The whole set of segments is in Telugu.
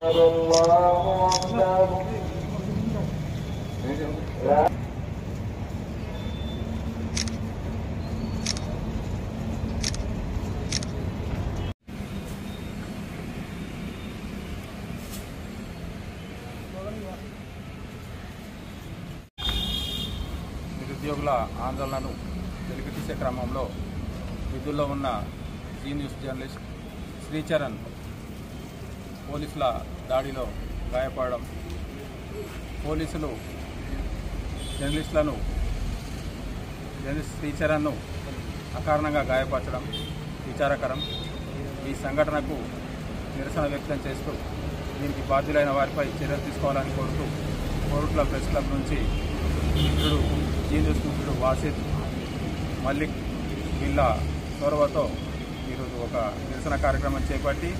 నిరుద్యోగుల ఆందోళనను వెలికితీసే క్రమంలో విధుల్లో ఉన్న జీ న్యూస్ జర్నలిస్ట్ శ్రీచరణ్ పోలీసుల దాడిలో గాయపడడం, పోలీసులు జర్నలిస్ట్ శ్రీచరణ్ను అకారణంగా గాయపరచడం విచారకరం. ఈ సంఘటనకు నిరసన వ్యక్తం చేస్తూ దీనికి బాధ్యులైన వారిపై చర్యలు తీసుకోవాలని కోరుతూ కోరుట్ల ప్రెస్ క్లబ్ నుంచి మిత్రుడు జీ న్యూస్ మిత్రుడు వాసిద్ మల్లిక్ వీళ్ళ చొరవతో ఈరోజు ఒక నిరసన కార్యక్రమం చేపట్టి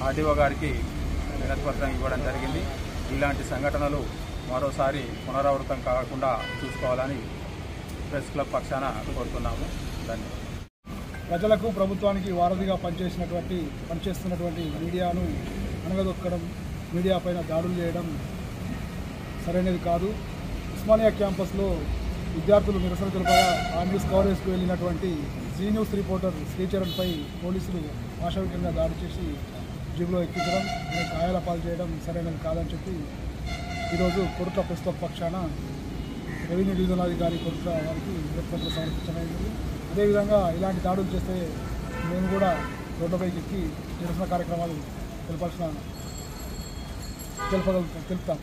ఆర్డీఓ గారికి వినతిపత్రం ఇవ్వడం జరిగింది. ఇలాంటి సంఘటనలు మరోసారి పునరావృతం కాకుండా చూసుకోవాలని ప్రెస్ క్లబ్ పక్షాన కోరుతున్నాము. ధన్యవాదాలు. ప్రజలకు ప్రభుత్వానికి వారధిగా పనిచేస్తున్నటువంటి మీడియాను అణగదొక్కడం, మీడియా పైన దాడులు చేయడం సరైనది కాదు. ఉస్మానియా క్యాంపస్లో విద్యార్థులు నిరసన తెలుపగా ఆ న్యూస్ కవరేజ్కు వెళ్ళినటువంటి జీ న్యూస్ రిపోర్టర్ శ్రీచరణ్పై పోలీసులు ఆశావికంగా దాడి చేసి జీబులో ఎక్కించడం, గాయాల పాలు చేయడం సరైనది కాదని చెప్పి ఈరోజు కొరుట్ల ప్రెస్ క్లబ్ పక్షాన రెవెన్యూ డివిజనల్ అధికారి కొరుట్ల వారికి వినతిపత్రం సమర్పించడం. అదేవిధంగా ఇలాంటి దాడులు చేస్తే మేము కూడా రోడ్లపైకి ఎక్కి నిరసన కార్యక్రమాలు తెలుపుతాం.